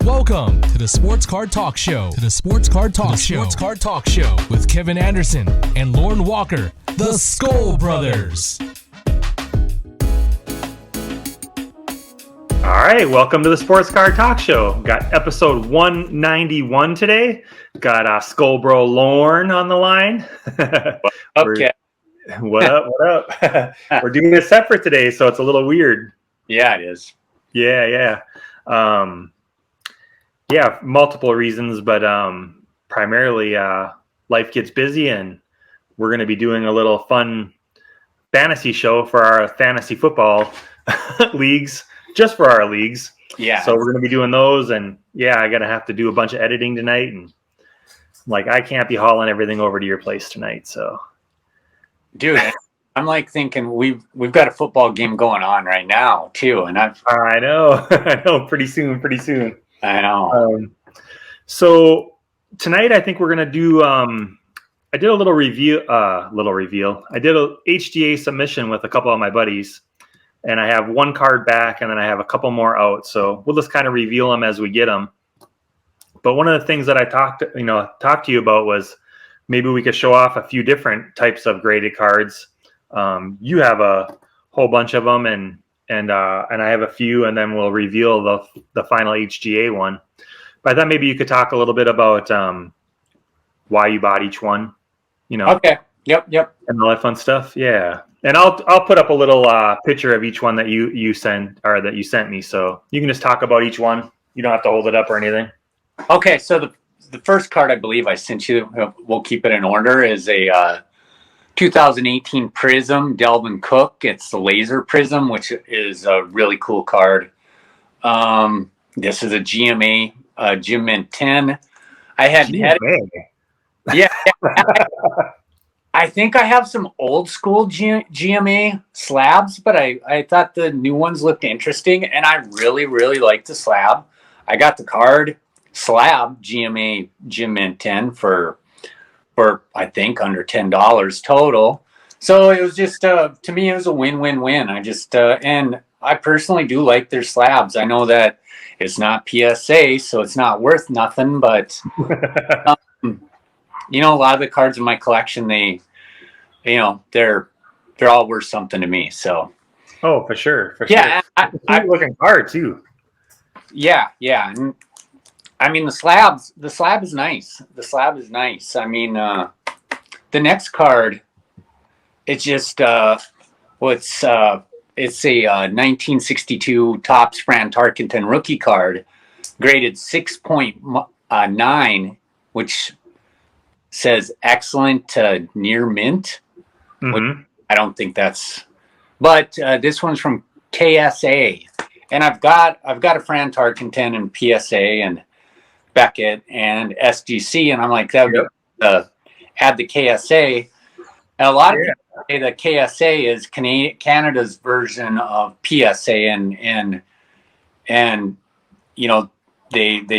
Welcome to the Sports Card Talk Show. Sports Card Talk Show with Kevin Anderson and Lauren Walker, the SkoL Brothers. All right, welcome to the Sports Card Talk Show. Got episode 191 today. Got SkoL Bro Lauren on the line. What up? We're doing it separate today, so it's a little weird. Yeah, it is. Yeah. Multiple reasons, but primarily life gets busy, and we're going to be doing a little fun fantasy show for our fantasy football leagues, just for our leagues. Yeah. So we're going to be doing those, and I got to have to do a bunch of editing tonight, and I can't be hauling everything over to your place tonight. So, dude, I'm thinking we've got a football game going on right now too, and I know, pretty soon. I know. So tonight, I think we're going to do, I did a little reveal. I did a HGA submission with a couple of my buddies, and I have one card back, and then I have a couple more out. So we'll just kind of reveal them as we get them. But one of the things that I talked to you about was maybe we could show off a few different types of graded cards. You have a whole bunch of them, and I have a few, and then we'll reveal the final HGA one. But I thought maybe you could talk a little bit about why you bought each one. Okay. Yep. And all that fun stuff. Yeah. And I'll put up a little picture of each one that you sent me, so you can just talk about each one. You don't have to hold it up or anything. Okay. So the first card I believe I sent you, we'll keep it in order, is a 2018 Prism Delvin Cook. It's the Laser Prism, which is a really cool card. This is a GMA Gym Mint 10. I had yeah. I think I have some old school GMA slabs, but I thought the new ones looked interesting, and I really, really like the slab. I got the card slab GMA Gym Mint 10 for I think under $10 total. So it was just to me it was a win-win-win. I just and I personally do like their slabs. I know that it's not PSA, so it's not worth nothing, but a lot of the cards in my collection, they're all worth something to me. So for sure. Yeah, I'm looking hard too. Yeah. And, I mean, the slab is nice. I mean, the next card, it's just it's a 1962 Topps Fran Tarkenton rookie card, graded 6.9, which says excellent to near mint. Mm-hmm. I don't think that's, but this one's from KSA, and I've got a Fran Tarkenton and PSA and Beckett and SGC, and I'm like, that would add the KSA. And a lot of people say that KSA is Canada's version of PSA, and they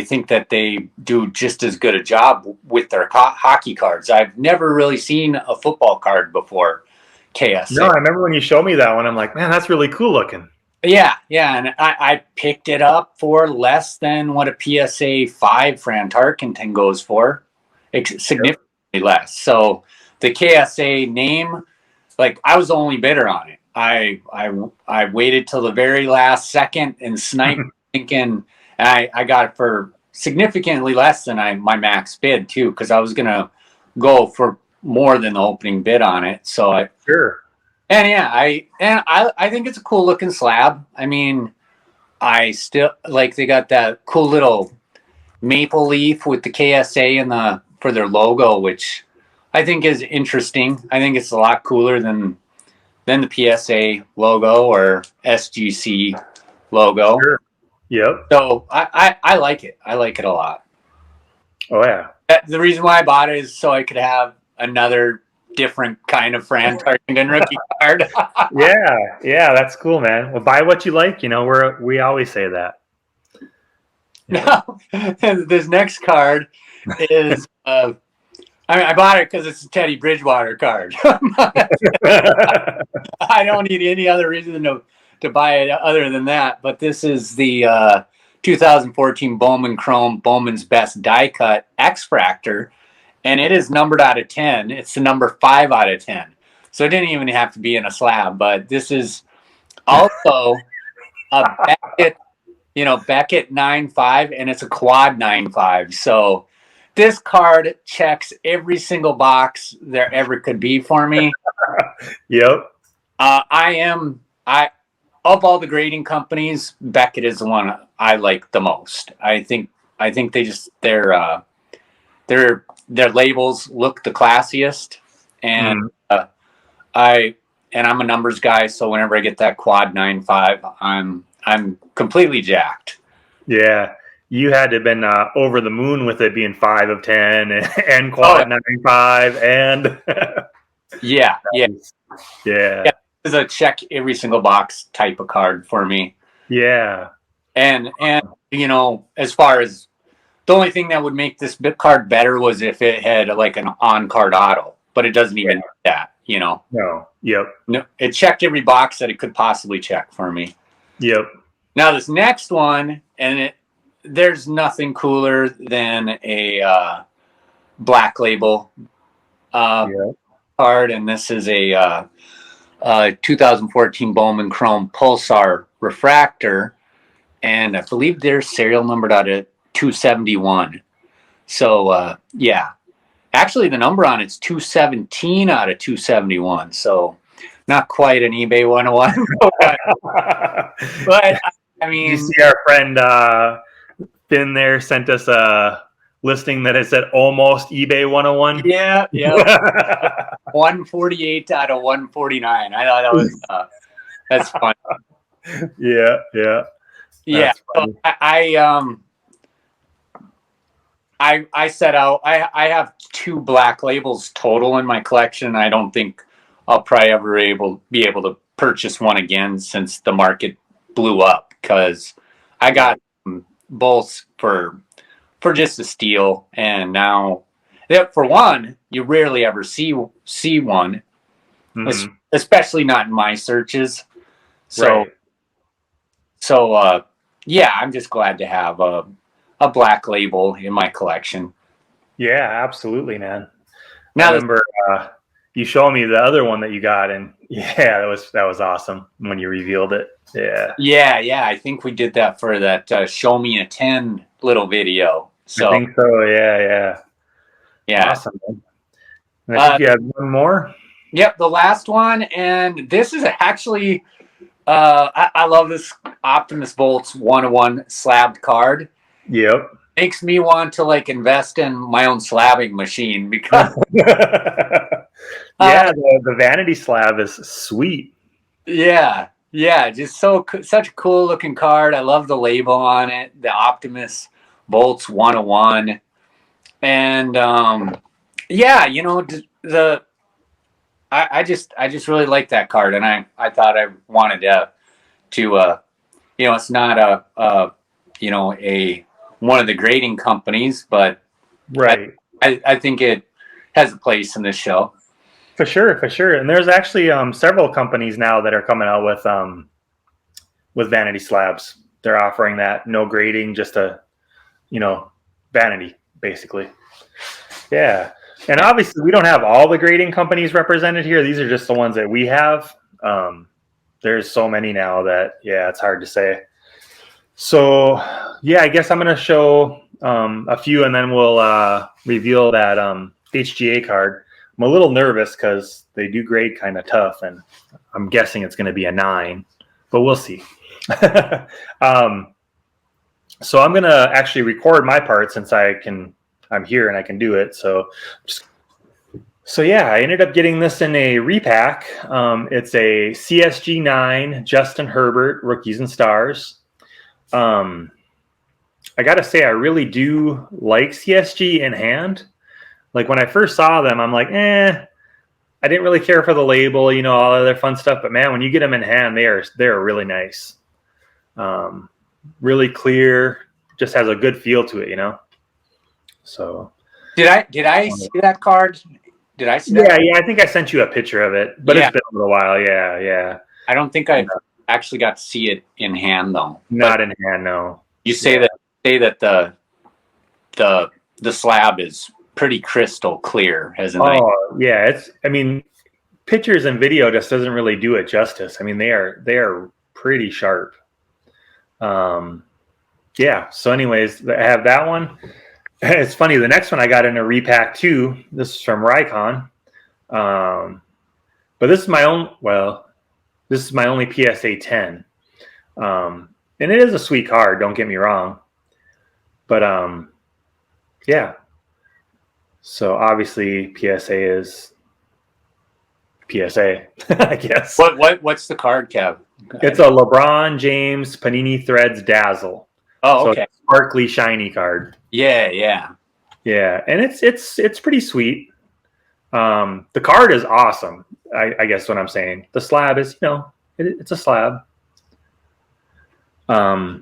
think that they do just as good a job with their hockey cards. I've never really seen a football card before KSA. No, I remember when you showed me that one. I'm like, man, that's really cool looking. Yeah, and I picked it up for less than what a PSA 5 Fran Tarkenton goes for, significantly less. So the KSA name, I was the only bidder on it. I waited till the very last second and sniped, thinking, and I got it for significantly less than my max bid too, because I was gonna go for more than the opening bid on it. So Sure. And I think it's a cool looking slab. I mean, I still they got that cool little maple leaf with the KSA for their logo, which I think is interesting. I think it's a lot cooler than the PSA logo or SGC logo. Sure. Yep. So I like it. I like it a lot. Oh yeah. The reason why I bought it is so I could have another different kind of Fran Tarkenton rookie card. yeah, that's cool, man. Well, buy what you like. We always say that. Yeah. Now, this next card is I bought it because it's a Teddy Bridgewater card. I don't need any other reason to buy it other than that. But this is the 2014 Bowman Chrome Bowman's Best Die Cut X-Fractor, and it is numbered out of 10. It's the number 5 out of 10. So it didn't even have to be in a slab, but this is also a Beckett, Beckett 9.5, and it's a quad 9.5. So this card checks every single box there ever could be for me. Yep. Of all the grading companies, Beckett is the one I like the most. I think they just their labels look the classiest, and I'm a numbers guy, so whenever I get that quad 9.5, I'm completely jacked. Yeah, you had to have been over the moon with it being 5 of 10 and quad 9.5 and yeah. It's a check every single box type of card for me. Yeah. And as far as the only thing that would make this bit card better was if it had like an on-card auto, but it doesn't even do that, No. Yep. No, it checked every box that it could possibly check for me. Yep. Now this next one, and there's nothing cooler than a black label card, and this is a 2014 Bowman Chrome Pulsar Refractor, and I believe they're serial numbered out of 271. So actually the number on it's 217 out of 271. So not quite an eBay 101. But I mean, you see our friend Finn there sent us a listing that has said almost eBay 101. Yeah. 148 out of 149. I thought that was that's fun. Yeah. So I set out. I have 2 black labels total in my collection. I don't think I'll probably ever be able to purchase one again since the market blew up, because I got both for just a steal, and now for one, you rarely ever see one, especially not in my searches. So I'm just glad to have a black label in my collection. Yeah, absolutely, man. Now, I remember you showed me the other one that you got, and that was awesome when you revealed it. Yeah. I think we did that for that show me a 10 little video. So I think so. Yeah. Awesome, man. And I think you have one more. Yep, the last one, and this is actually I love this Optimus Bolts 101 slabbed card. Yep. Makes me want to invest in my own slabbing machine, because the vanity slab is sweet. Yeah, just such a cool looking card. I love the label on it, the Optimus Bolts 101, and I just really like that card, and I thought I wanted to it's not a one of the grading companies, but right. I think it has a place in this show. For sure. And there's actually several companies now that are coming out with vanity slabs. They're offering that no grading, just a vanity basically. Yeah. And obviously we don't have all the grading companies represented here. These are just the ones that we have. There's so many now that it's hard to say. So I guess I'm going to show a few, and then we'll reveal that HGA card. I'm a little nervous because they do grade kind of tough, and I'm guessing it's going to be a 9, but we'll see. So I'm going to actually record my part since I'm here and I can do it. So I ended up getting this in a repack. It's a CSG 9 Justin Herbert Rookies and Stars. I got to say, I really do like CSG in hand. Like when I first saw them, I'm like, I didn't really care for the label, all other fun stuff. But man, when you get them in hand, they're really nice. Really clear, just has a good feel to it, So did I see that card? Did I see that? Yeah, I think I sent you a picture of it, but it's been a little while. Yeah. I don't think I actually got to see it in hand though. Not in hand, no. You say that the slab is pretty crystal clear, hasn't it? Oh yeah, pictures and video just doesn't really do it justice. I mean, they are pretty sharp. Yeah. So, anyways, I have that one. It's funny. The next one I got in a repack too. This is from Rikon, but this is my own. Well, this is my only PSA 10, and it is a sweet card. Don't get me wrong, but yeah. So obviously PSA is PSA, I guess. What's the card, Kev? It's a LeBron James Panini Threads Dazzle. Oh, okay. So it's a sparkly, shiny card. Yeah. And it's pretty sweet. The card is awesome. I guess what I'm saying. The slab is, it's a slab. So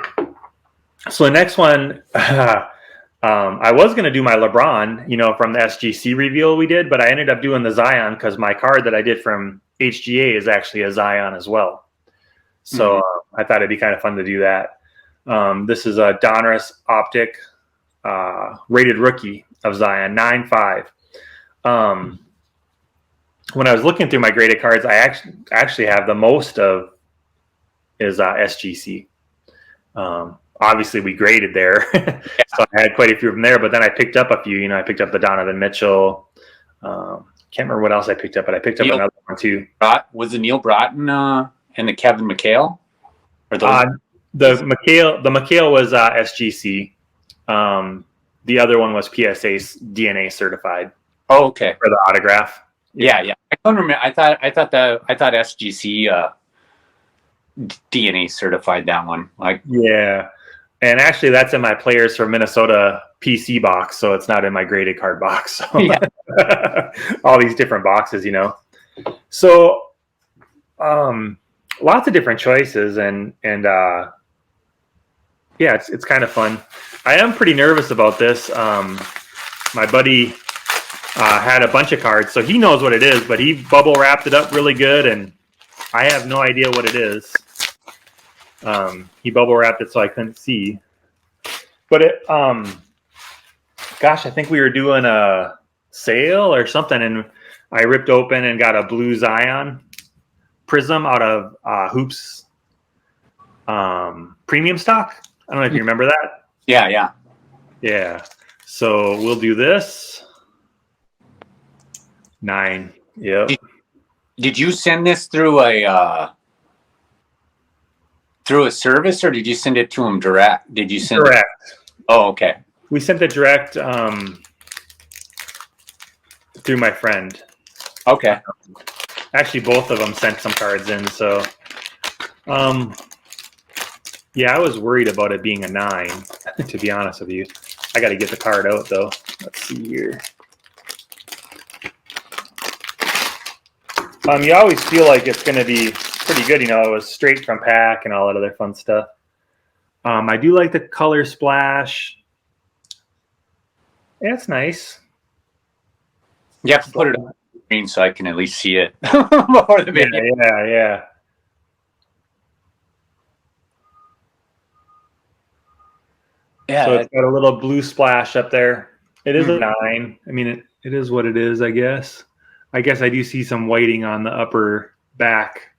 the next one, I was going to do my LeBron, from the SGC reveal we did, but I ended up doing the Zion because my card that I did from HGA is actually a Zion as well. So I thought it'd be kind of fun to do that. This is a Donruss Optic rated rookie of Zion, 9.5. When I was looking through my graded cards, I actually have the most of is SGC. Obviously, we graded there, so I had quite a few of them there. But then I picked up a few. I picked up the Donovan Mitchell. Can't remember what else I picked up, but I picked up another one too. Was the Neil Broughton and the Kevin McHale? Or those? The McHale was SGC. The other one was PSA DNA certified. Oh, okay. For the autograph. Yeah. I don't remember. I thought SGC DNA certified that one. Yeah. And actually, that's in my Players from Minnesota PC box, so it's not in my graded card box. So all these different boxes, So, lots of different choices, and yeah, it's kind of fun. I am pretty nervous about this. My buddy had a bunch of cards, so he knows what it is, but he bubble wrapped it up really good, and I have no idea what it is. He bubble wrapped it so I couldn't see. But I think we were doing a sale or something, and I ripped open and got a blue Zion Prism out of Hoops premium stock. I don't know if you remember that. Yeah. So we'll do this. 9. Yep. Did you send this through a service, or did you send it to him direct? Did you send direct? Oh, okay. We sent it direct through my friend. Okay. Actually, both of them sent some cards in. So, yeah, I was worried about it being a 9, to be honest with you. I got to get the card out, though. Let's see here. You always feel like it's going to be pretty good. It was straight from pack and all that other fun stuff. I do like the color splash. Yeah, it's nice. You have to put it on the screen so I can at least see it before the video. Yeah. Yeah. So it's got a little blue splash up there. It is a 9. I mean, it is what it is, I guess. I guess I do see some whiting on the upper back.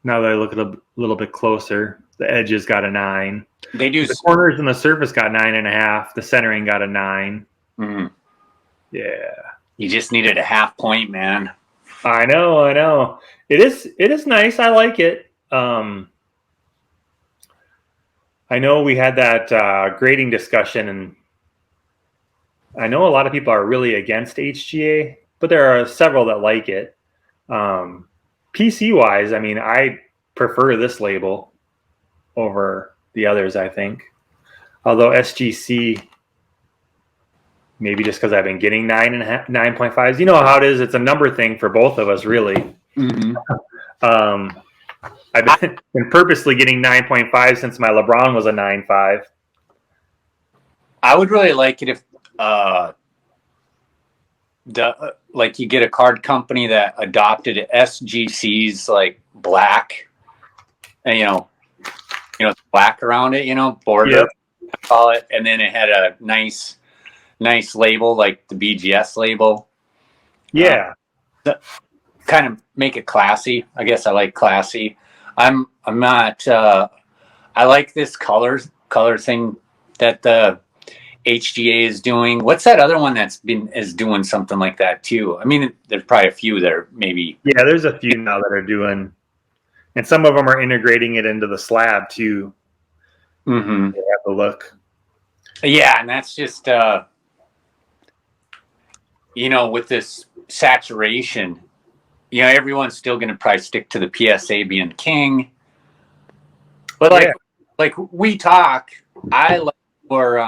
Now that I look at a little bit closer, the edges got a 9. They do. The corners and the surface got 9.5. The centering got a 9. Mm-hmm. Yeah. You just needed a half point, man. I know. It is nice. I like it. I know we had that grading discussion, and I know a lot of people are really against HGA, but there are several that like it. PC wise, I mean, I prefer this label over the others, I think. Although SGC, maybe just because I've been getting 9.5s. You know how it is. It's a number thing for both of us, really. Mm-hmm. I've been purposely getting 9.5 since my LeBron was a 9.5. I would really like it if you get a card company that adopted SGC's like black, and black around it, border. call it, and then it had a nice label like the BGS label. Yeah. Kind of make it classy. I guess I like classy. I'm not. I like this color thing that the HGA is doing. What's that other one is doing something like that too? I mean, there's probably a few there, maybe. Yeah, there's a few now that are doing, and some of them are integrating it into the slab too. Mm-hmm. They have the look. Yeah, and that's just with this saturation, everyone's still going to probably stick to the PSA being king. But like we talk, I like for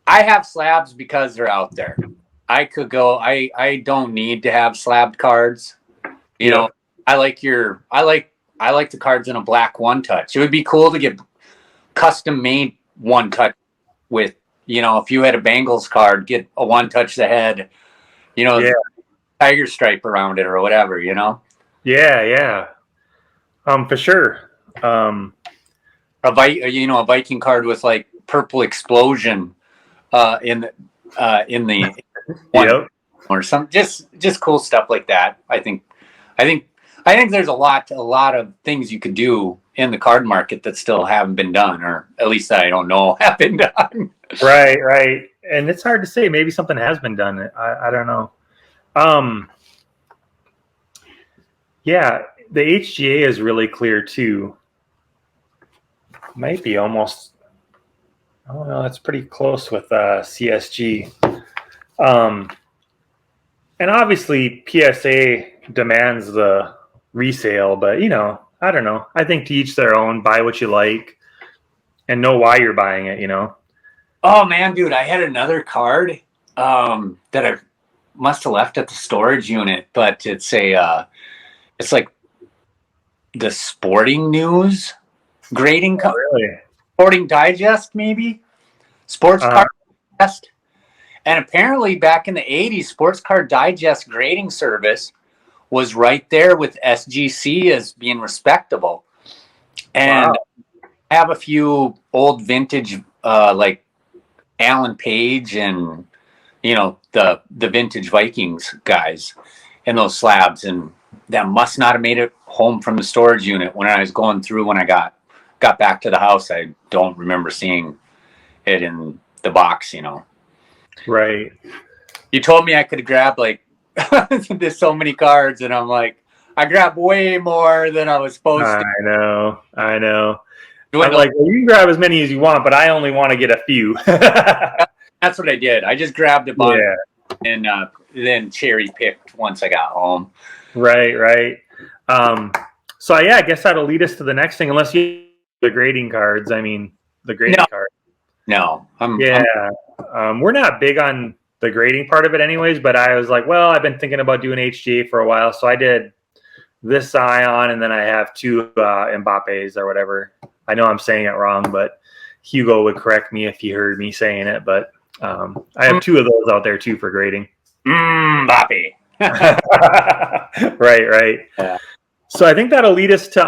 I have slabs because they're out there. I could go. I don't need to have slabbed cards. I like the cards in a black one touch. It would be cool to get custom made one touch with, if you had a Bengals card, get a one touch the head, tiger stripe around it or whatever, Yeah. For sure. A Viking card with like purple explosion in the one, Yep. or some just cool stuff like that. I think there's a lot of things you could do in the card market that still haven't been done, or at least that I don't know have been done. Right. And it's hard to say. Maybe something has been done. I don't know. Yeah, the HGA is really clear too. Might be almost. I don't know. That's pretty close with CSG. And obviously PSA demands the resale, but I don't know. I think to each their own. Buy what you like, and know why you're buying it. Oh man, dude, I had another card that I must have left at the storage unit, but it's like the Sporting News grading Really? Sporting Digest, maybe Sports Card Digest. And apparently back in the 80s, Sports Card Digest grading service was right there with SGC as being respectable. And I have a few old vintage like Alan Page and the vintage Vikings guys in those slabs, and that must not have made it home from the storage unit when I was going through. When I got back to the house, I don't remember seeing it in the box. Right. You told me I could grab like there's so many cards, and I'm like, I grabbed way more than I was supposed to. I know. I'm like, well, you can grab as many as you want, but I only want to get a few. That's what I did. I just grabbed a bunch and then cherry picked once I got home. Right. So I guess that'll lead us to the next thing, unless you the grading cards. I mean, the grading card. No, we're not big on the grading part of it, anyways. But I was like, well, I've been thinking about doing HGA for a while, so I did this Zion, and then I have two Mbappe's or whatever. I know I'm saying it wrong, but Hugo would correct me if he heard me saying it. But I have two of those out there too for grading. Mbappe. Right. Yeah. So I think that'll lead us to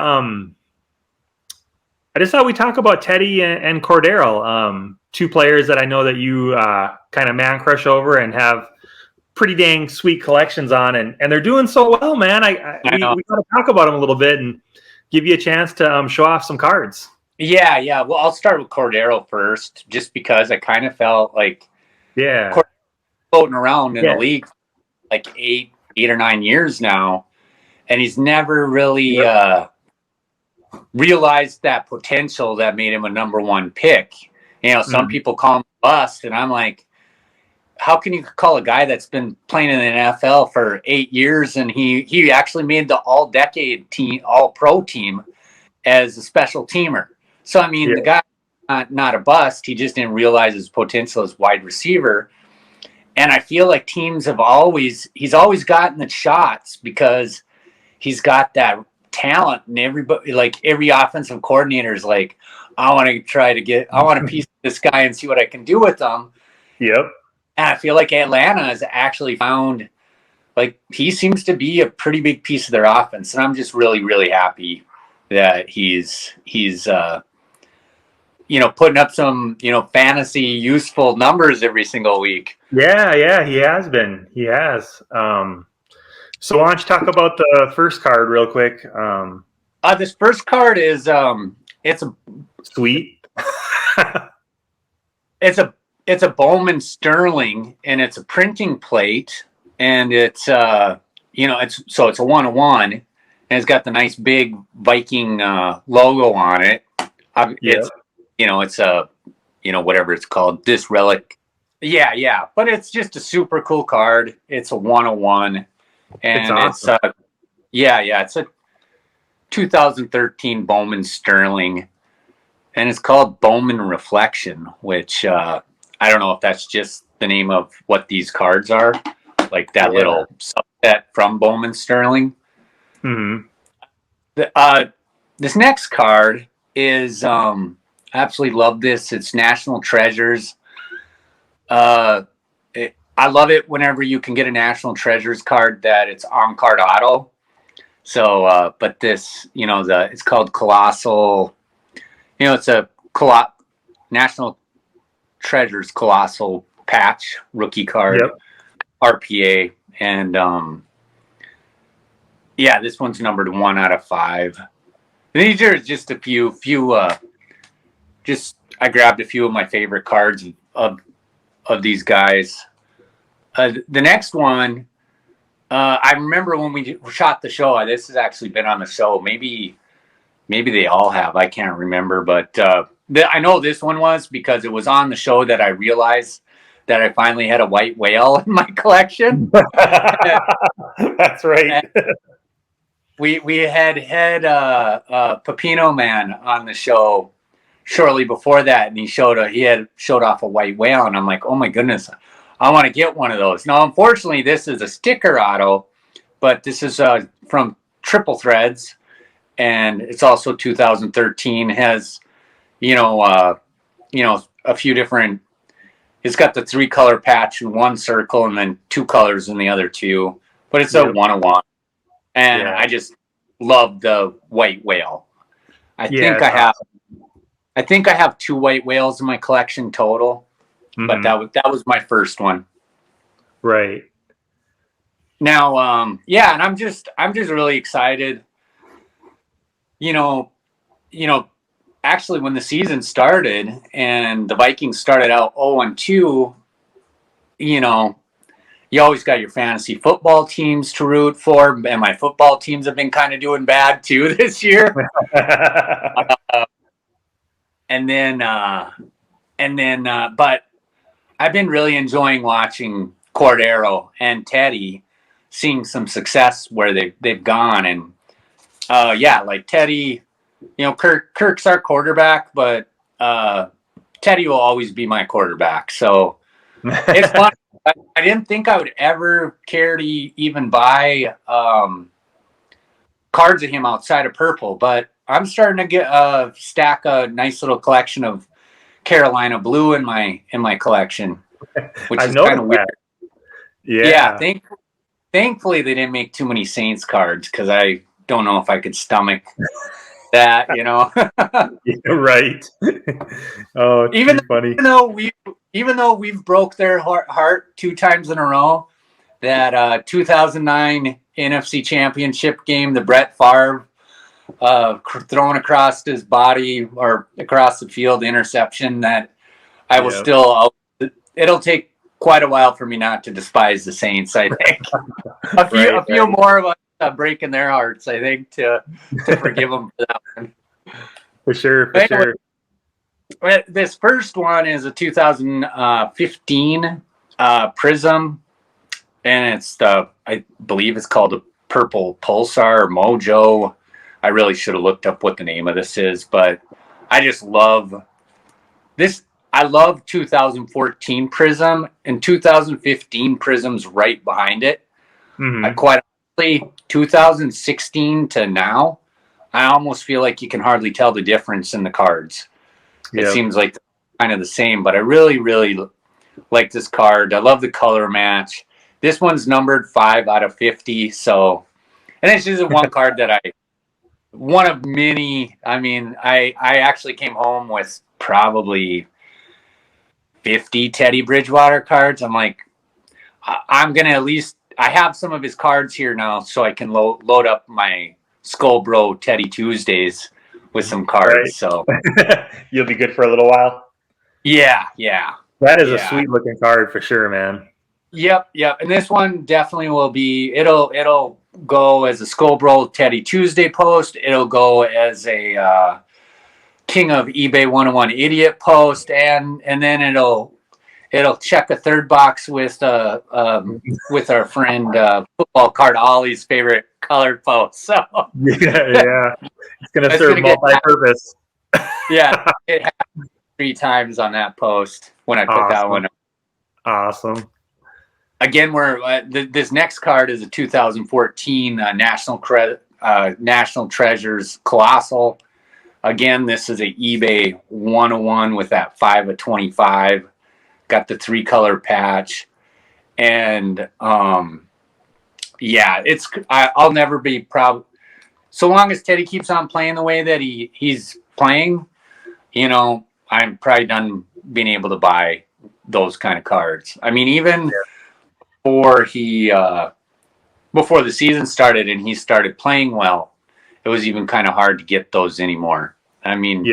I just thought we talk about Teddy and Cordarrelle, two players that I know that you kind of man crush over and have pretty dang sweet collections on, and they're doing so well, man. We got to talk about them a little bit and give you a chance to show off some cards. Yeah. Well, I'll start with Cordarrelle first, just because I kind of felt like floating around in the league for like 8 or 9 years now, and he's never really realized that potential that made him a number one pick. Some people call him a bust, and I'm like, how can you call a guy that's been playing in the NFL for 8 years and he actually made the all-decade team, all-pro team as a special teamer? So, I mean, the guy not a bust. He just didn't realize his potential as wide receiver. And I feel like teams he's always gotten the shots because he's got that talent, and everybody, like every offensive coordinator is like, I want a piece of this guy and see what I can do with him. Yep. And I feel like Atlanta has actually found, like, he seems to be a pretty big piece of their offense. And I'm just really, really happy that he's putting up some, fantasy useful numbers every single week. Yeah, he has been. He has. So why don't you talk about the first card real quick? This first card is it's a Sweet. it's a Bowman Sterling, and it's a printing plate, and it's it's a 1-of-1, and it's got the nice big Viking logo on it. It's it's a whatever it's called, this relic. Yeah, but it's just a super cool card. It's a 1-of-1, and it's awesome. It's a 2013 Bowman Sterling, and it's called Bowman Reflection, which I don't know if that's just the name of what these cards are, like that little subset from Bowman Sterling. Mm-hmm. This next card is I absolutely love this. It's National Treasures. I love it whenever you can get a National Treasures card that it's on card auto. So, but this, it's called Colossal. It's a National Treasures Colossal patch rookie card, RPA, and this one's numbered 1/5. And these are just a few. I grabbed a few of my favorite cards of these guys. The next one, I remember when we shot the show. This has actually been on the show. Maybe they all have. I can't remember, but I know this one was because it was on the show that I realized that I finally had a white whale in my collection. That's right. We had Pepino Man on the show shortly before that, and he showed off a white whale, and I'm like, oh my goodness, I want to get one of those. Now, unfortunately, this is a sticker auto, but this is from Triple Threads, and it's also 2013. Has a few different. It's got the 3-color patch in one circle, and then 2 colors in the other 2. But it's a 1-of-1, and I just love the white whale. I think I have 2 white whales in my collection total. But that was my first one. Right. Now, and I'm just really excited. Actually, when the season started and the Vikings started out 0-2, you always got your fantasy football teams to root for, and my football teams have been kind of doing bad too this year. But I've been really enjoying watching Cordarrelle and Teddy seeing some success where they've gone. And like Teddy, Kirk's our quarterback, but Teddy will always be my quarterback. So it's fun. I didn't think I would ever care to even buy cards of him outside of purple, but I'm starting to stack a nice little collection of Carolina blue in my collection, which is kind of weird. Yeah. Thankfully, they didn't make too many Saints cards because I don't know if I could stomach that. Right. Oh, it's even funny. Even though we've broke their heart 2 times in a row, that 2009 NFC Championship game, the Brett Favre thrown across his body or across the field interception, that I will still. It'll take quite a while for me not to despise the Saints. I think a few more of us breaking their hearts. I think to forgive them for that one. For sure. This first one is a 2015 Prism, and it's I believe it's called a Purple Pulsar or Mojo. I really should have looked up what the name of this is, but I just love this. I love 2014 Prism, and 2015 Prism's right behind it. I quite honestly, 2016 to now, I almost feel like you can hardly tell the difference in the cards. It seems like kind of the same, but I really, really like this card. I love the color match. This one's numbered 5/50. So, and it's just one card that one of many. I mean, I actually came home with probably 50 Teddy Bridgewater cards. I'm like, I'm going to at least, I have some of his cards here now so I can load up my SkoL Bro Teddy Tuesdays with some cards. Right. So you'll be good for a little while. Yeah. That is a sweet looking card for sure, man. Yep. And this one definitely will be, it'll go as a SkoL Bro Teddy Tuesday post. It'll go as a King of eBay 101 Idiot post, and then it'll check a third box with our friend Football Card Ollie's favorite colored post. So yeah. It's gonna serve multi-purpose. Yeah, it happened 3 times on that post when I put that one up. Awesome. Again, this next card is a 2014 National Treasures Colossal. Again, this is a eBay 101 with that 5 of 25. Got the 3-color patch, and I'll never be proud. So long as Teddy keeps on playing the way that he's playing, I'm probably done being able to buy those kind of cards. I mean, even before the season started and he started playing well, it was even kind of hard to get those anymore. I mean,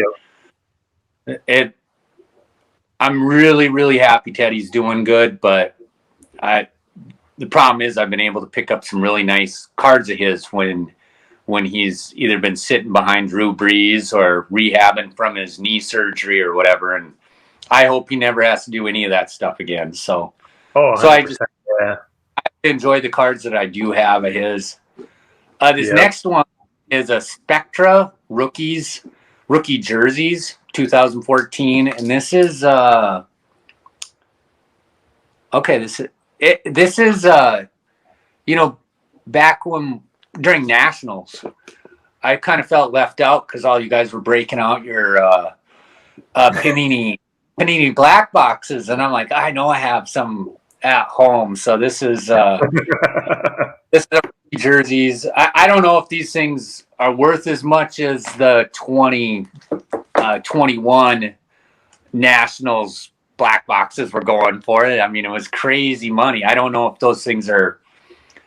I'm really, really happy Teddy's doing good, but the problem is I've been able to pick up some really nice cards of his when he's either been sitting behind Drew Brees or rehabbing from his knee surgery or whatever. And I hope he never has to do any of that stuff again. So I just enjoy the cards that I do have of his. This next one is a Spectra rookie jerseys 2014, and this is back when during nationals I kind of felt left out because all you guys were breaking out your Panini black boxes, and I'm like, I know I have some at home, so this is jerseys. I don't know if these things are worth as much as the 2021 Nationals black boxes were going for it. I mean, it was crazy money. I don't know if those things are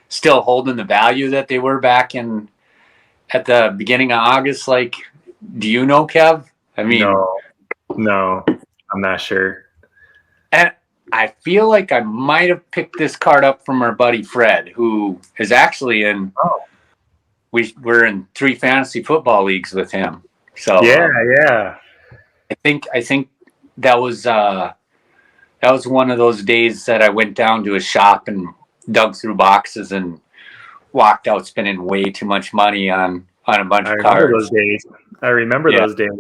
still holding the value that they were back at the beginning of August. Like, do you know, Kev? I mean, no, I'm not sure. And I feel like I might have picked this card up from our buddy Fred, who is actually in. We're in 3 fantasy football leagues with him. So yeah. I think that was one of those days that I went down to a shop and dug through boxes and walked out spending way too much money on a bunch of cards. I remember those days.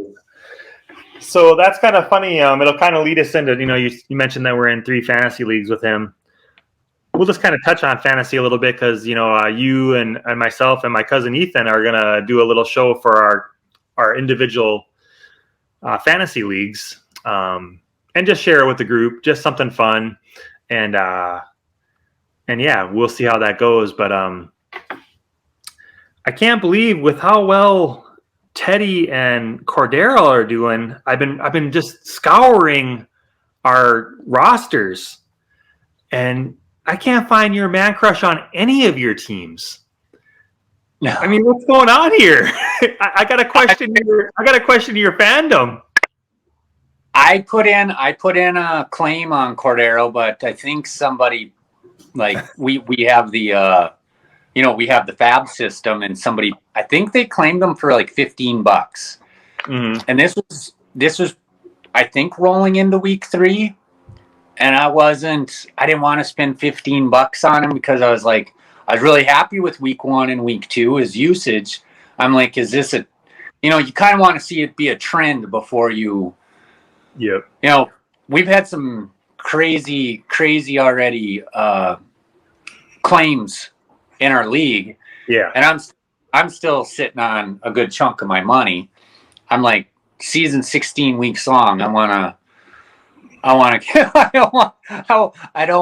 So that's kind of funny. It'll kind of lead us into, you mentioned that we're in 3 fantasy leagues with him. We'll just kind of touch on fantasy a little bit because, you and myself and my cousin Ethan are going to do a little show for our individual fantasy leagues and just share it with the group, just something fun. And we'll see how that goes. But I can't believe with how well Teddy and Cordarrelle are doing. I've been just scouring our rosters, and I can't find your man crush on any of your teams. No. I mean, what's going on here? I got to question your fandom. I put in a claim on Cordarrelle, but I think somebody we have the we have the Fab system, and somebody, I think they claimed them for like $15. Mm-hmm. And this was I think rolling into week 3. And I didn't want to spend $15 on him because I was really happy with week 1 and week 2, his usage. I'm like, is this you kind of want to see it be a trend before you. Yep. We've had some crazy already claims in our league. Yeah. And I'm still sitting on a good chunk of my money. I'm like, season 16 weeks long. I don't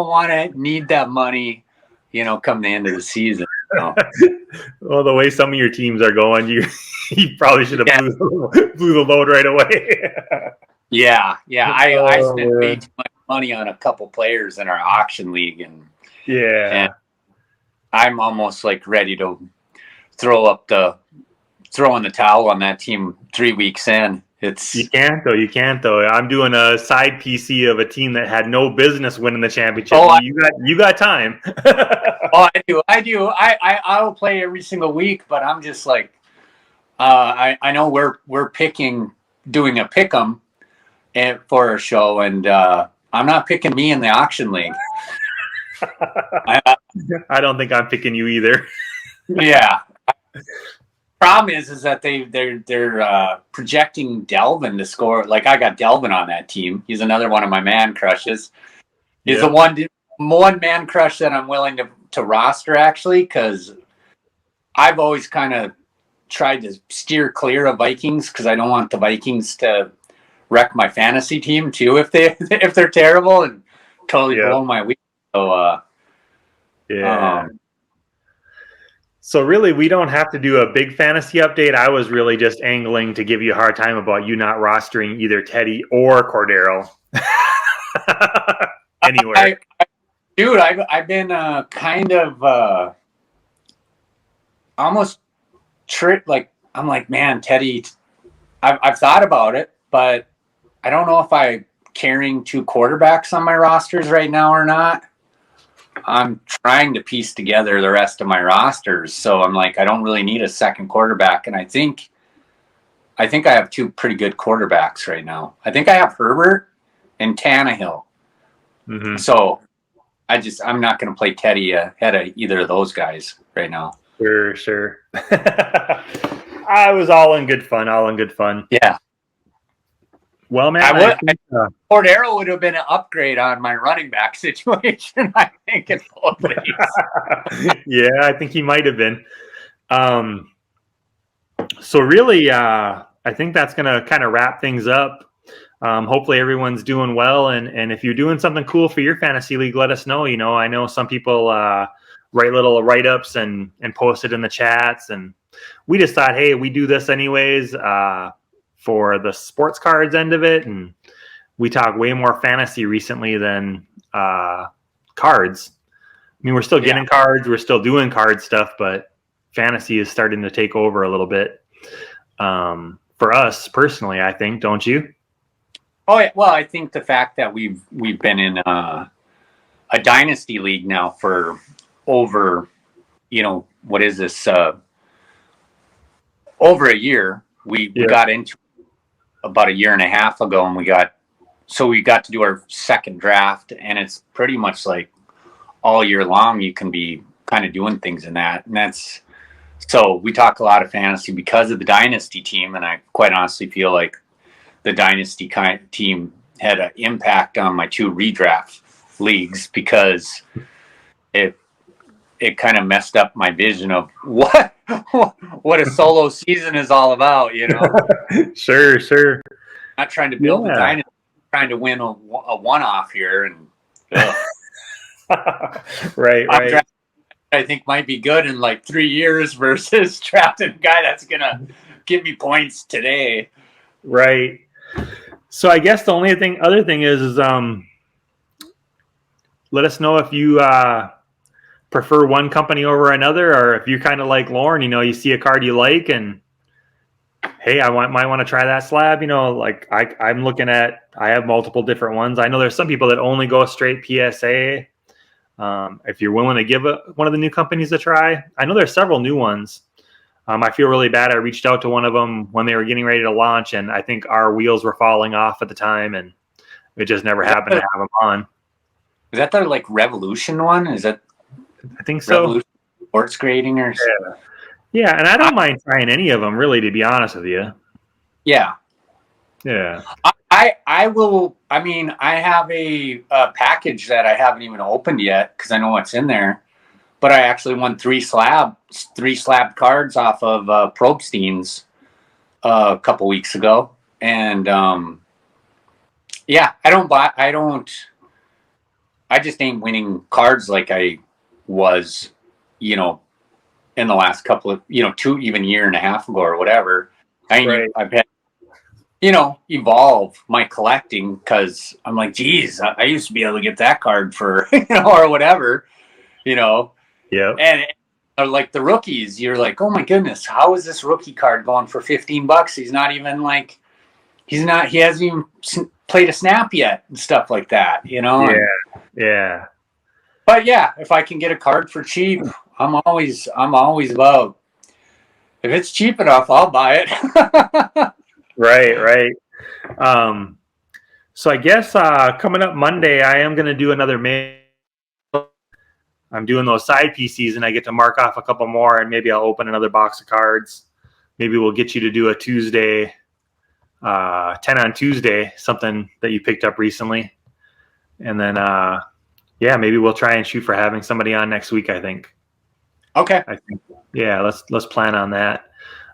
want to need that money, come the end of the season. So. Well, the way some of your teams are going, you probably should have blew the load right away. Yeah. I spent way Oh, too much money on a couple players in our auction league, and yeah. I'm almost like ready to throw in the towel on that team 3 weeks in. You It's can't though. You can't though. I'm doing a side PC of a team that had no business winning the championship. oh You got time. I do. I'll play every single week, but I'm just like I know we're doing a pick 'em for a show, and I'm not picking me in the auction league. I don't think I'm picking you either. Yeah. Problem is that they're projecting Delvin to score. Like, I got Delvin on that team. He's another one of my man crushes. He's the one man crush that I'm willing to roster, actually, because I've always kind of tried to steer clear of Vikings because I don't want the Vikings to wreck my fantasy team too if they're terrible and totally blow my week. So yeah. So really, we don't have to do a big fantasy update. I was really just angling to give you a hard time about you not rostering either Teddy or Cordarrelle anywhere. Dude, I've been kind of almost tricked. Like, I'm like, man, Teddy. I've thought about it, but I don't know if I'm carrying 2 quarterbacks on my rosters right now or not. I'm trying to piece together the rest of my rosters, so I'm like, I don't really need a second quarterback, and I think I have 2 pretty good quarterbacks right now. I think I have Herbert and Tannehill. Mm-hmm. So I'm not going to play Teddy ahead of either of those guys right now. Sure. I was all in good fun. Yeah. Well, man, Cordarrelle would have been an upgrade on my running back situation, I think, in both leagues. Yeah, I think he might have been. So really, I think that's going to kind of wrap things up. Hopefully everyone's doing well. And if you're doing something cool for your fantasy league, let us know. You know, I know some people write little write-ups and post it in the chats. And we just thought, hey, we do this anyways for the sports cards end of it. And we talk way more fantasy recently than cards. I mean, we're still getting cards. We're still doing card stuff, but fantasy is starting to take over a little bit. For us personally, I think, don't you? Oh, yeah. Well, I think the fact that we've been in a dynasty league now for over, what is this? Over a year. We got into about a year and a half ago, and we got to do our second draft, and it's pretty much like all year long you can be kind of doing things in that, and so we talk a lot of fantasy because of the dynasty team, and I quite honestly feel like the dynasty team had an impact on my 2 redraft leagues because it kind of messed up my vision of what a solo season is all about, Sure. Not trying to build a dynasty, trying to win a one-off here, and right. I think might be good in like 3 years versus drafting a guy that's gonna give me points today. Right. So I guess the other thing is let us know if you prefer one company over another, or if you're kind of like Lauren, you see a card you like and hey, might want to try that slab. Like I'm looking at, I have multiple different ones. I know there's some people that only go straight PSA. If you're willing to give one of the new companies a try, I know there's several new ones. I feel really bad. I reached out to one of them when they were getting ready to launch, and I think our wheels were falling off at the time, and it just never happened to have them on. Is that their like Revolution one? Is that? I think so. Revolution sports grading or yeah, and I don't mind trying any of them, really, to be honest with you. Yeah. I will. I mean, I have a package that I haven't even opened yet because I know what's in there. But I actually won 3 slab cards off of Probstein's a couple weeks ago, and I just ain't winning cards like I was, in the last couple of, 2 even year and a half ago or whatever. I've had evolve my collecting, because I'm like, geez, I used to be able to get that card for, or whatever, Yep. and like the rookies, you're like, oh my goodness, how is this rookie card going for $15? He's not even like, he hasn't even played a snap yet and stuff like that, Yeah. But yeah, if I can get a card for cheap, I'm always about, if it's cheap enough, I'll buy it. Right. So I guess coming up Monday, I am going to do another mail. I'm doing those side PCs, and I get to mark off a couple more, and maybe I'll open another box of cards. Maybe we'll get you to do a Tuesday, 10 on Tuesday, something that you picked up recently. And then, maybe we'll try and shoot for having somebody on next week, I think. Okay. Let's plan on that.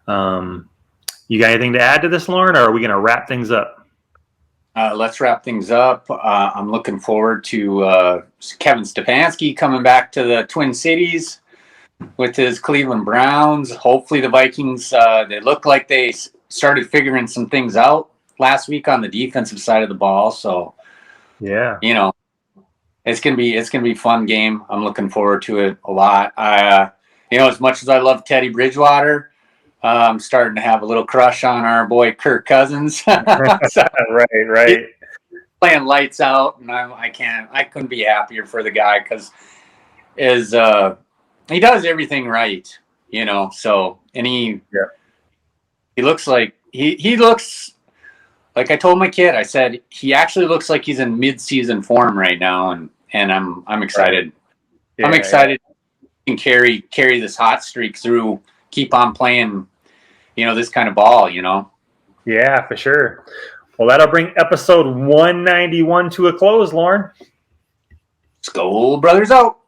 You got anything to add to this, Lauren, or are we going to wrap things up? Let's wrap things up. I'm looking forward to Kevin Stefanski coming back to the Twin Cities with his Cleveland Browns. Hopefully the Vikings, they look like they started figuring some things out last week on the defensive side of the ball. So, yeah, it's gonna be a fun game. I'm looking forward to it a lot. As much as I love Teddy Bridgewater, I'm starting to have a little crush on our boy Kirk Cousins. So, right. Playing lights out, and I couldn't be happier for the guy, because he does everything right, So, and he looks like he looks like, I told my kid, I said, he actually looks like he's in mid-season form right now, and I'm excited. Right. Yeah, I'm excited. He can carry this hot streak through. Keep on playing, this kind of ball, Yeah, for sure. Well, that'll bring episode 191 to a close, Lauren. SkoL Brothers out.